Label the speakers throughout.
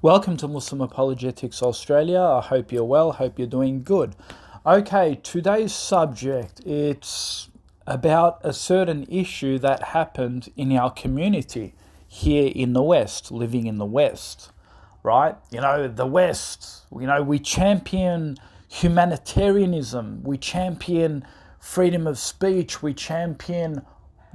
Speaker 1: Welcome to Muslim Apologetics Australia. I hope you're well, hope you're doing good. Okay, today's subject, it's about a certain issue that happened in our community here in the West, living in the West, right? The West, we champion humanitarianism, we champion freedom of speech, we champion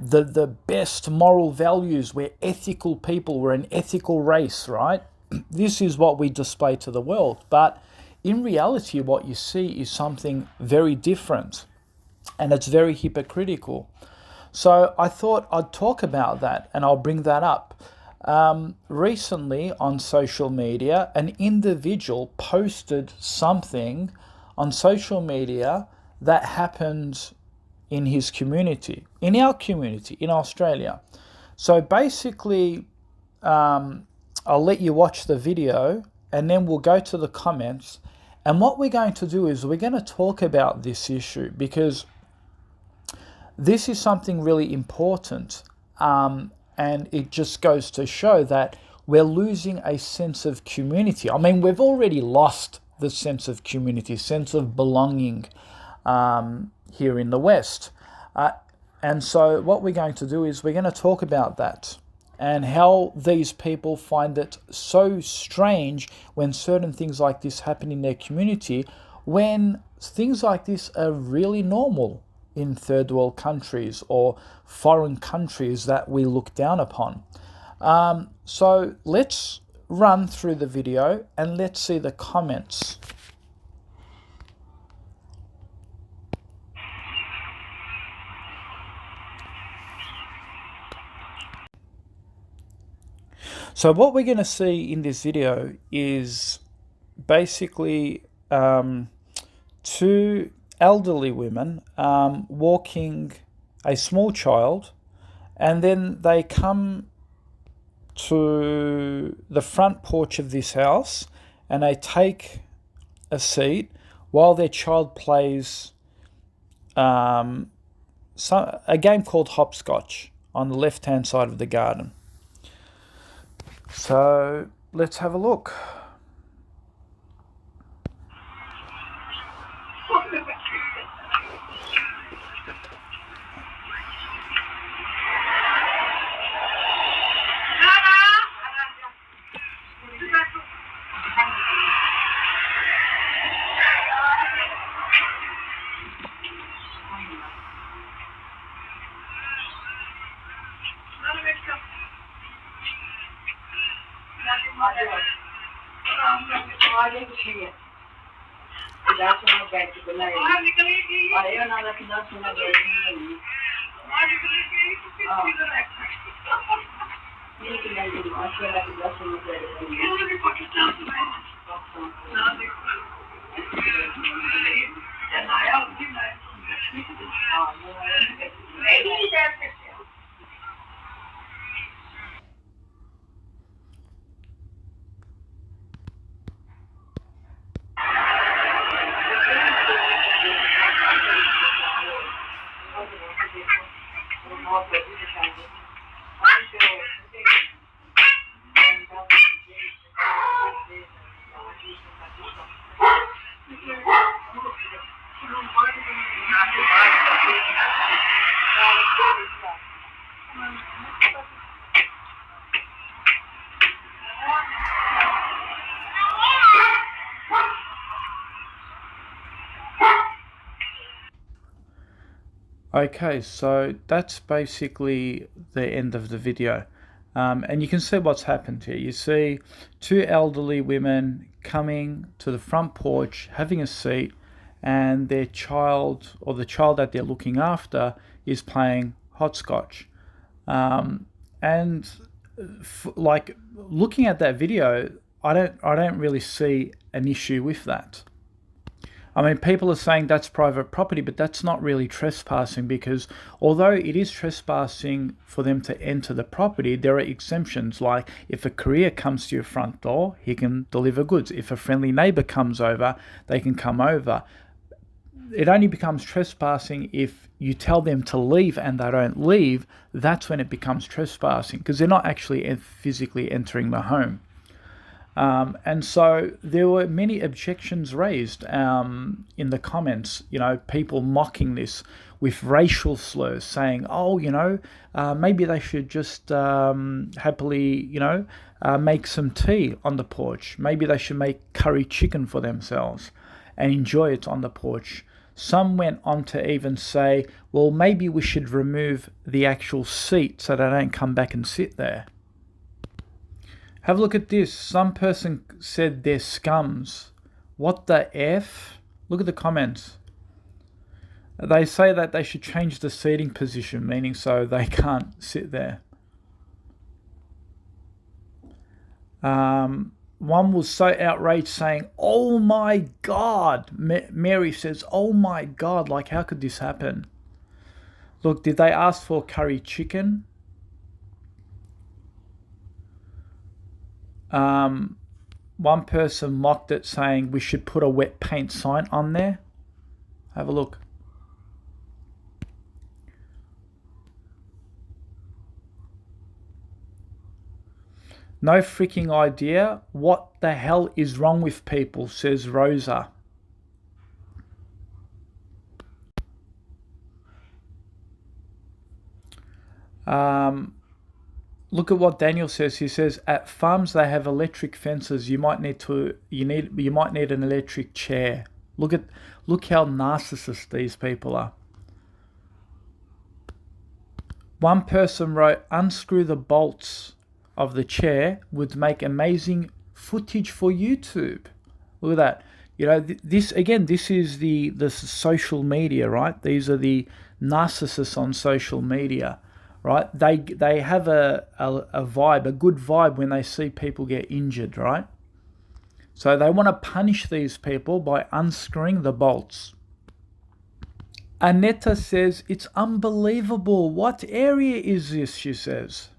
Speaker 1: the best moral values. We're ethical people, we're an ethical race, right? This is what we display to the world. But in reality, what you see is something very different, and it's very hypocritical. So I thought I'd talk about that, and I'll bring that up. Recently on social media, an individual posted something on social media that happened in his community, in our community, in Australia. So basically, I'll let you watch the video and then we'll go to the comments. And what we're going to do is we're going to talk about this issue because this is something really important. And it just goes to show that we're losing a sense of community. I mean, we've already lost the sense of community, sense of belonging here in the West. And so what we're going to do is we're going to talk about that, and how these people find it so strange when certain things like this happen in their community, when things like this are really normal in third world countries or foreign countries that we look down upon. So let's run through the video and let's see the comments. So what we're going to see in this video is basically two elderly women walking a small child, and then they come to the front porch of this house and they take a seat while their child plays a game called hopscotch on the left-hand side of the garden. So let's have a look. Okay, so that's basically the end of the video. And you can see what's happened here. You see two elderly women coming to the front porch, having a seat, and their child, or the child that they're looking after, is playing hopscotch. And like looking at that video, I don't really see an issue with that. I mean, people are saying that's private property, but that's not really trespassing, because although it is trespassing for them to enter the property, there are exemptions. Like if a courier comes to your front door, he can deliver goods. If a friendly neighbour comes over, they can come over. It only becomes trespassing if you tell them to leave and they don't leave. That's when it becomes trespassing, because they're not actually physically entering the home. And so there were many objections raised in the comments, people mocking this with racial slurs, saying, oh, maybe they should just happily, make some tea on the porch. Maybe they should make curry chicken for themselves and enjoy it on the porch. Some went on to even say, well, maybe we should remove the actual seat so they don't come back and sit there. Have a look at this. Some person said they're scums. What the F? Look at the comments. They say that they should change the seating position, meaning so they can't sit there. One was so outraged saying, oh my God. Mary says, oh my God, like how could this happen? Look, did they ask for curry chicken? One person mocked it saying we should put a wet paint sign on there. Have a look. No freaking idea. What the hell is wrong with people, says Rosa. Look at what Daniel says. He says at farms they have electric fences. You might need an electric chair. Look how narcissist these people are. One person wrote, unscrew the bolts of the chair would make amazing footage for YouTube. Look at that. This is the social media, right? These are the narcissists on social media. Right, they have a vibe, a good vibe when they see people get injured, right? So they want to punish these people by unscrewing the bolts. Aneta says, it's unbelievable. What area is this, she says.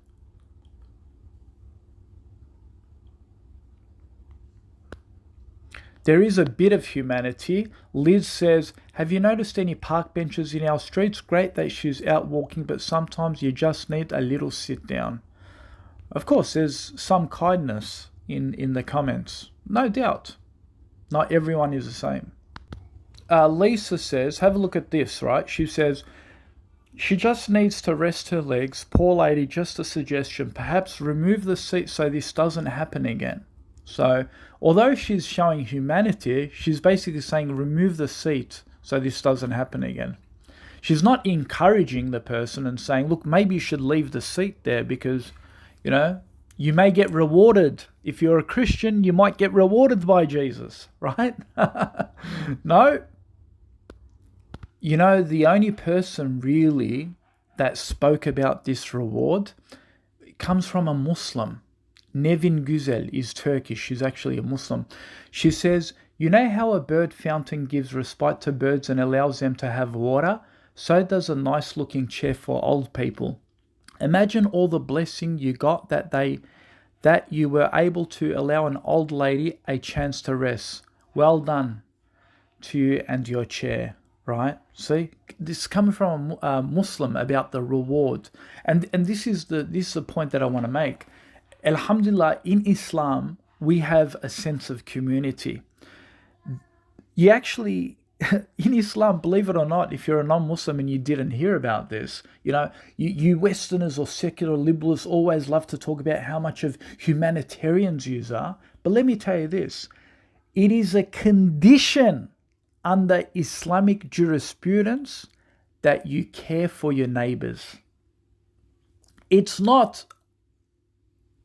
Speaker 1: There is a bit of humanity. Liz says, have you noticed any park benches in our streets? Great that she's out walking, but sometimes you just need a little sit down. Of course, there's some kindness in the comments. No doubt. Not everyone is the same. Lisa says, have a look at this, right? She says, she just needs to rest her legs. Poor lady, just a suggestion. Perhaps remove the seat so this doesn't happen again. So, although she's showing humanity, she's basically saying remove the seat so this doesn't happen again. She's not encouraging the person and saying, look, maybe you should leave the seat there because, you may get rewarded. If you're a Christian, you might get rewarded by Jesus, right? No. The only person really that spoke about this reward comes from a Muslim. Nevin Güzel is Turkish. She's actually a Muslim. She says, you know how a bird fountain gives respite to birds and allows them to have water? So does a nice looking chair for old people. Imagine all the blessing you got that you were able to allow an old lady a chance to rest. Well done to you and your chair, right? See, this is coming from a Muslim about the reward. And this is the point that I want to make. Alhamdulillah, in Islam, we have a sense of community. You actually, in Islam, believe it or not, if you're a non-Muslim and you didn't hear about this, you Westerners or secular liberals always love to talk about how much of humanitarians you are. But let me tell you this, it is a condition under Islamic jurisprudence that you care for your neighbors. It's not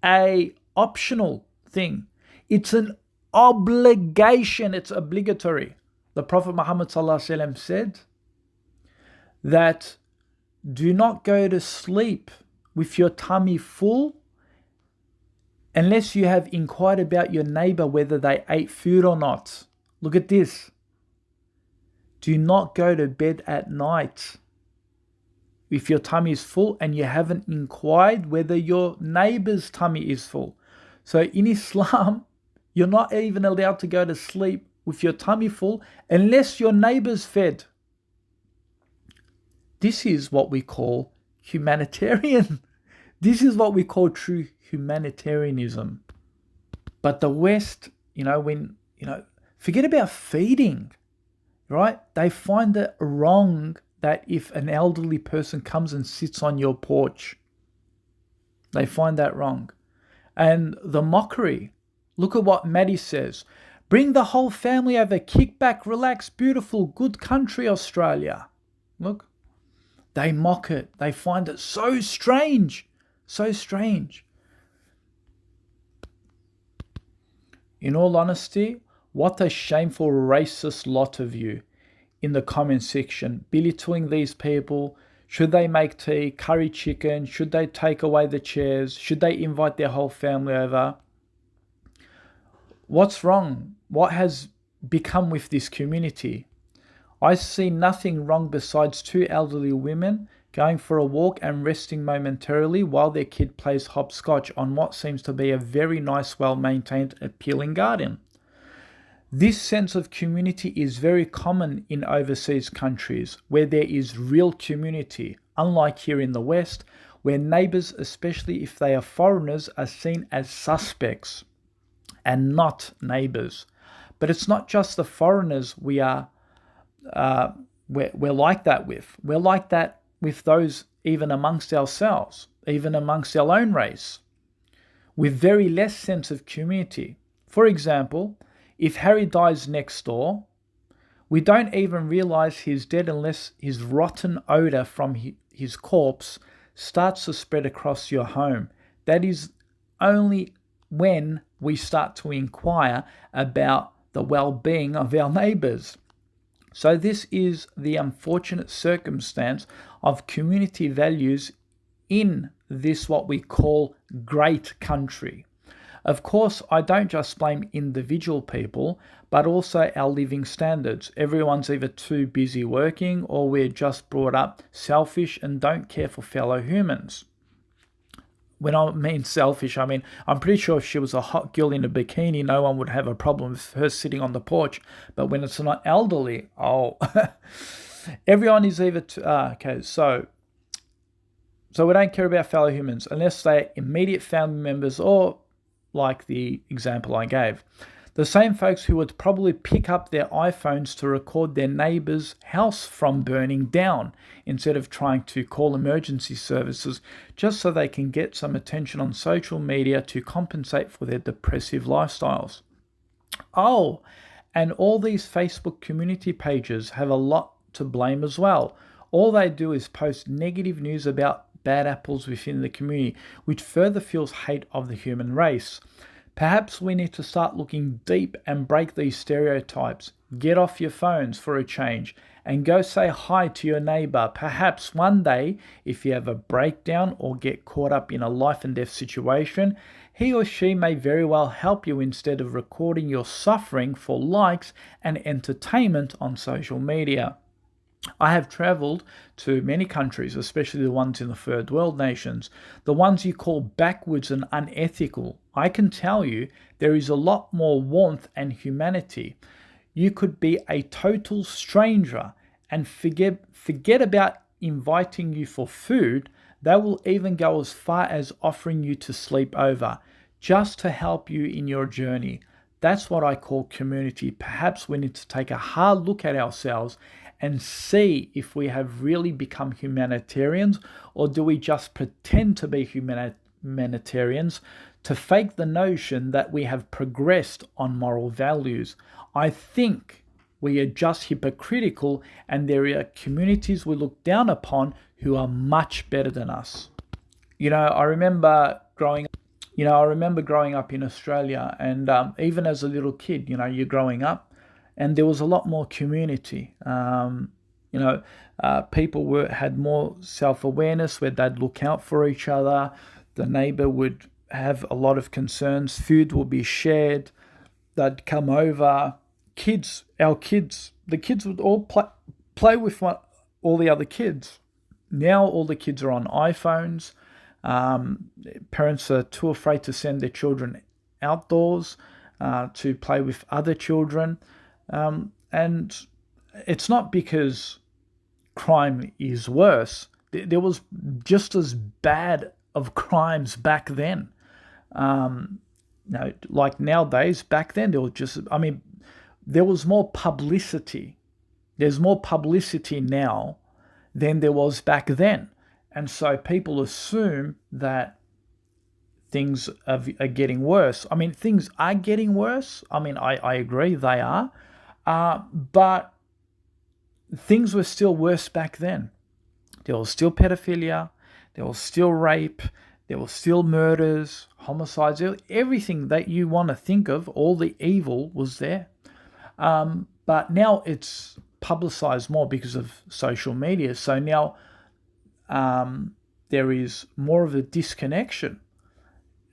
Speaker 1: a optional thing. It's an obligation. It's obligatory. The Prophet Muhammad ﷺ said that do not go to sleep with your tummy full unless you have inquired about your neighbor whether they ate food or not. Look at this. Do not go to bed at night if your tummy is full and you haven't inquired whether your neighbor's tummy is full. So in Islam, you're not even allowed to go to sleep with your tummy full unless your neighbor's fed. This is what we call humanitarian. This is what we call true humanitarianism. But the West, forget about feeding, right? They find it wrong that if an elderly person comes and sits on your porch, they find that wrong. And the mockery. Look at what Maddie says. Bring the whole family over, kick back, relax, beautiful, good country, Australia. Look, they mock it. They find it so strange. So strange. In all honesty, what a shameful racist lot of you in the comment section, belittling these people. Should they make tea, curry chicken? Should they take away the chairs? Should they invite their whole family over? What's wrong? What has become with this community? I see nothing wrong besides two elderly women going for a walk and resting momentarily while their kid plays hopscotch on what seems to be a very nice, well-maintained, appealing garden. This sense of community is very common in overseas countries where there is real community, unlike here in the West, where neighbours, especially if they are foreigners, are seen as suspects and not neighbours. But it's not just the foreigners we're like that with. We're like that with those even amongst ourselves, even amongst our own race, with very less sense of community. For example, if Harry dies next door, we don't even realize he's dead unless his rotten odor from his corpse starts to spread across your home. That is only when we start to inquire about the well-being of our neighbors. So this is the unfortunate circumstance of community values in this what we call great country. Of course, I don't just blame individual people, but also our living standards. Everyone's either too busy working or we're just brought up selfish and don't care for fellow humans. When I mean selfish, I mean, I'm pretty sure if she was a hot girl in a bikini, no one would have a problem with her sitting on the porch. But when it's not elderly, everyone is either... So we don't care about fellow humans unless they're immediate family members or, like the example I gave, the same folks who would probably pick up their iPhones to record their neighbour's house from burning down instead of trying to call emergency services just so they can get some attention on social media to compensate for their depressive lifestyles. Oh, and all these Facebook community pages have a lot to blame as well. All they do is post negative news about bad apples within the community, which further fuels hate of the human race. Perhaps we need to start looking deep and break these stereotypes. Get off your phones for a change and go say hi to your neighbour. Perhaps one day, if you have a breakdown or get caught up in a life and death situation, he or she may very well help you instead of recording your suffering for likes and entertainment on social media. I have travelled to many countries, especially the ones in the third world nations, the ones you call backwards and unethical. I can tell you there is a lot more warmth and humanity. You could be a total stranger and forget about inviting you for food. They will even go as far as offering you to sleep over, just to help you in your journey. That's what I call community. Perhaps we need to take a hard look at ourselves and see if we have really become humanitarians, or do we just pretend to be humanitarians to fake the notion that we have progressed on moral values. I think we are just hypocritical, and there are communities we look down upon who are much better than us. I remember growing up in Australia, and even as a little kid, you're growing up, and there was a lot more community. People had more self-awareness where they'd look out for each other. The neighbour would have a lot of concerns. Food would be shared. They'd come over. The kids would all play with all the other kids. Now all the kids are on iPhones. Parents are too afraid to send their children outdoors to play with other children. And it's not because crime is worse. There was just as bad of crimes back then. like nowadays, back then, there was just, I mean, there was more publicity. There's more publicity now than there was back then. And so people assume that things are getting worse. I mean, things are getting worse. I mean, I agree they are. But things were still worse back then. There was still pedophilia. There was still rape. There was still murders, homicides, everything that you want to think of, all the evil was there. But now it's publicized more because of social media. So now there is more of a disconnection.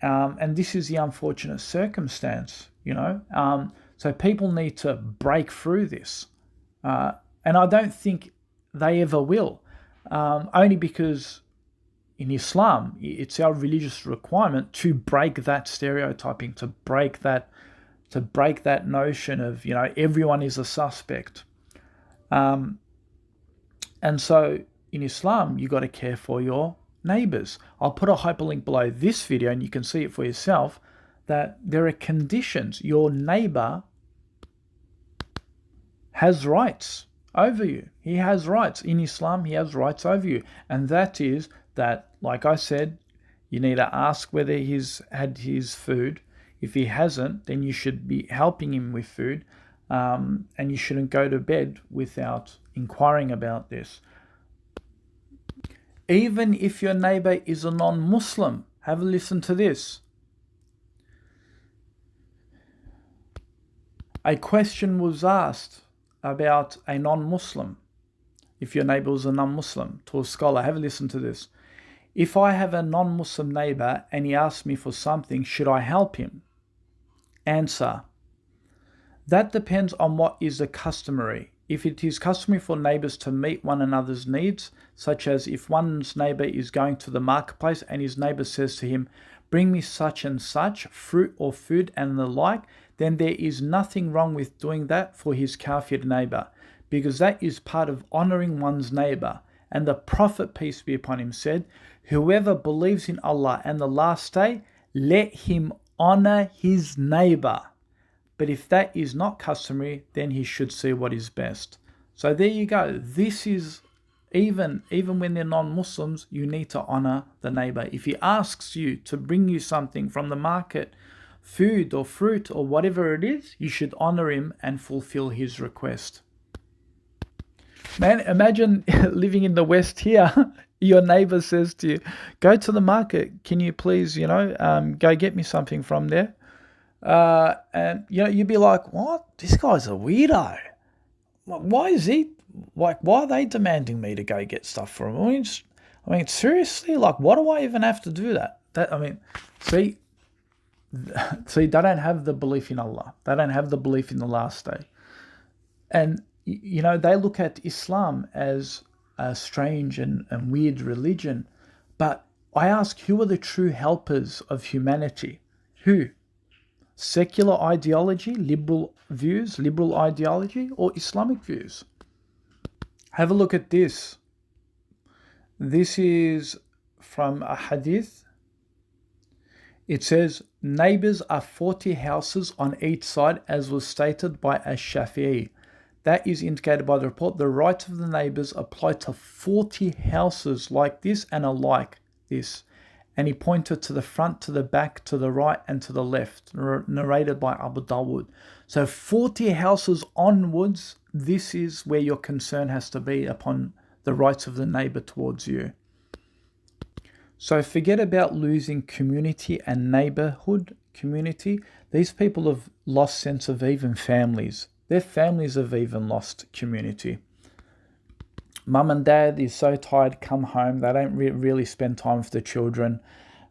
Speaker 1: And this is the unfortunate circumstance, So people need to break through this. And I don't think they ever will, only because in Islam, it's our religious requirement to break that stereotyping, to break that notion of, everyone is a suspect. And so in Islam, you got to care for your neighbors. I'll put a hyperlink below this video and you can see it for yourself that there are conditions. Your neighbor has rights over you. He has rights. In Islam, he has rights over you. And that is that, like I said, you need to ask whether he's had his food. If he hasn't, then you should be helping him with food. And you shouldn't go to bed without inquiring about this. Even if your neighbor is a non-Muslim, have a listen to this. A question was asked about a non-Muslim. If your neighbor was a non-Muslim, to a scholar, have a listen to this. If I have a non-Muslim neighbor and he asks me for something, should I help him? Answer. That depends on what is the customary. If it is customary for neighbors to meet one another's needs, such as if one's neighbor is going to the marketplace and his neighbor says to him, bring me such and such, fruit or food and the like, then there is nothing wrong with doing that for his kafir neighbor, because that is part of honoring one's neighbor. And the Prophet, peace be upon him, said, whoever believes in Allah and the last day, let him honor his neighbor. But if that is not customary, then he should see what is best. So there you go. This is, even when they're non-Muslims, you need to honor the neighbor. If he asks you to bring you something from the market, food or fruit or whatever it is, you should honor him and fulfill his request. Man, imagine living in the West here. Your neighbor says to you, go to the market. Can you please, go get me something from there? And, you'd be like, what? This guy's a weirdo. Why is he, why are they demanding me to go get stuff from him? I mean, seriously? Why do I even have to do that? See, they don't have the belief in Allah. They don't have the belief in the last day. And, they look at Islam as a strange and weird religion. But I ask, who are the true helpers of humanity? Who? Secular ideology, liberal views, liberal ideology, or Islamic views? Have a look at this. This is from a hadith. It says, neighbors are 40 houses on each side, as was stated by Ash-Shafi'i. That is indicated by the report. The rights of the neighbors apply to 40 houses like this and alike this. And he pointed to the front, to the back, to the right, and to the left, narrated by Abu Dawood. So 40 houses onwards, this is where your concern has to be upon the rights of the neighbor towards you. So forget about losing community and neighborhood community. These people have lost sense of even families. Their families have even lost community. Mum and dad is so tired, come home. They don't really spend time with the children.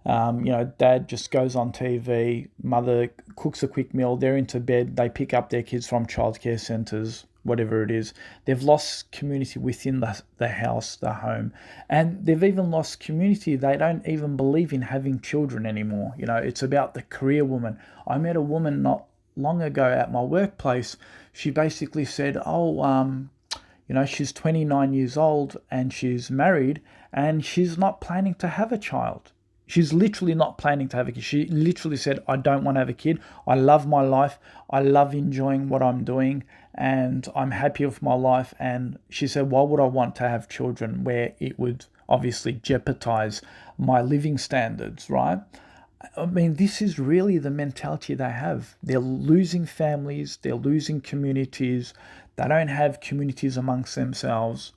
Speaker 1: Dad just goes on TV. Mother cooks a quick meal. They're into bed. They pick up their kids from childcare centres, whatever it is. They've lost community within the house, the home. And they've even lost community. They don't even believe in having children anymore. It's about the career woman. I met a woman not long ago at my workplace. She basically said, she's 29 years old and she's married and she's not planning to have a child. She's literally not planning to have a kid. She literally said, I don't want to have a kid. I love my life. I love enjoying what I'm doing, and I'm happy with my life. And she said, why would I want to have children where it would obviously jeopardize my living standards, right? I mean, this is really the mentality they have. They're losing families, they're losing communities, they don't have communities amongst themselves,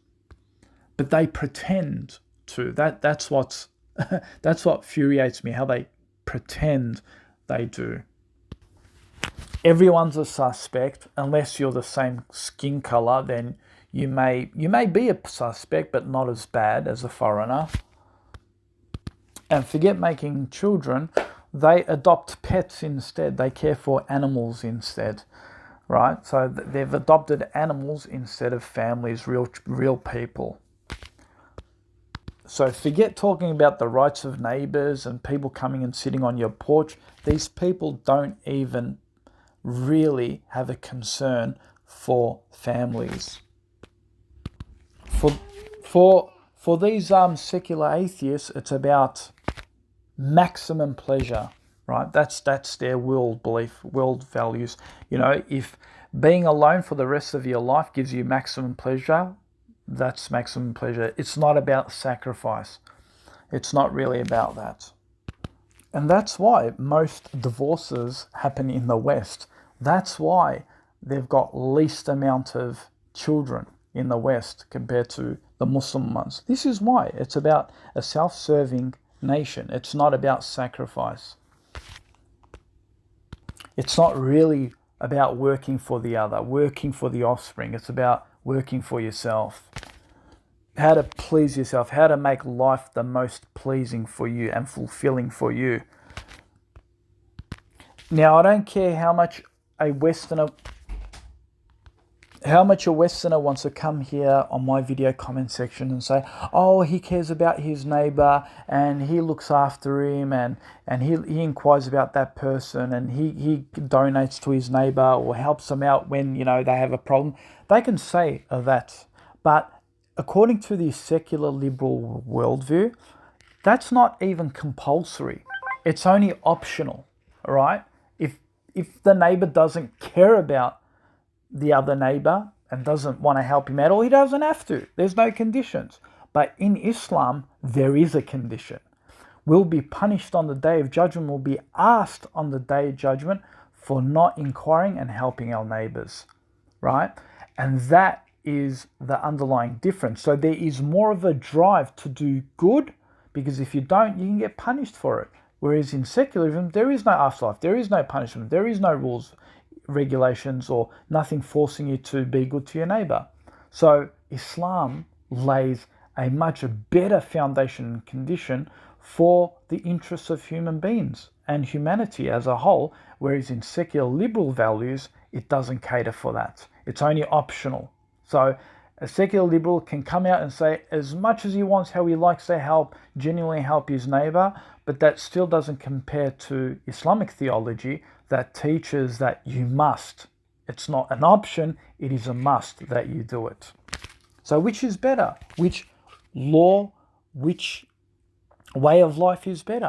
Speaker 1: but they pretend to. That's what's that's what infuriates me, how they pretend they do. Everyone's a suspect unless you're the same skin color, then you may be a suspect, but not as bad as a foreigner. And forget making children, they adopt pets instead. They care for animals instead, right? So they've adopted animals instead of families, real people. So forget talking about the rights of neighbours and people coming and sitting on your porch. These people don't even really have a concern for families. For these secular atheists, it's about maximum pleasure, right? That's their world belief, world values. You know, if being alone for the rest of your life gives you maximum pleasure, that's maximum pleasure. It's not about sacrifice. It's not really about that. And that's why most divorces happen in the West. That's why they've got least amount of children in the West compared to the Muslim ones. This is why. It's about a self-serving nation. It's not about sacrifice. It's not really about working for the other, working for the offspring. It's about working for yourself. How to please yourself, how to make life the most pleasing for you and fulfilling for you. Now, I don't care how much a Westerner wants to come here on my video comment section and say, oh, he cares about his neighbor and he looks after him and he inquires about that person and he donates to his neighbor or helps them out when, you know, they have a problem. They can say that. But according to the secular liberal worldview, that's not even compulsory. It's only optional, right? If the neighbor doesn't care about the other neighbor and doesn't want to help him at all, he doesn't have to. There's no conditions. But in Islam, there is a condition. We'll be punished on the day of judgment. We'll be asked on the day of judgment for not inquiring and helping our neighbors, right? And that is the underlying difference. So there is more of a drive to do good, because if you don't, you can get punished for it. Whereas in secularism, there is no afterlife, there is no punishment, there is no rules, regulations, or nothing forcing you to be good to your neighbor. So Islam lays a much better foundation and condition for the interests of human beings and humanity as a whole, whereas in secular liberal values, it doesn't cater for that. It's only optional. So a secular liberal can come out and say as much as he wants how he likes to help, genuinely help his neighbor, but that still doesn't compare to Islamic theology that teaches that you must. It's not an option, it is a must that you do it. So which is better? Which law, which way of life is better?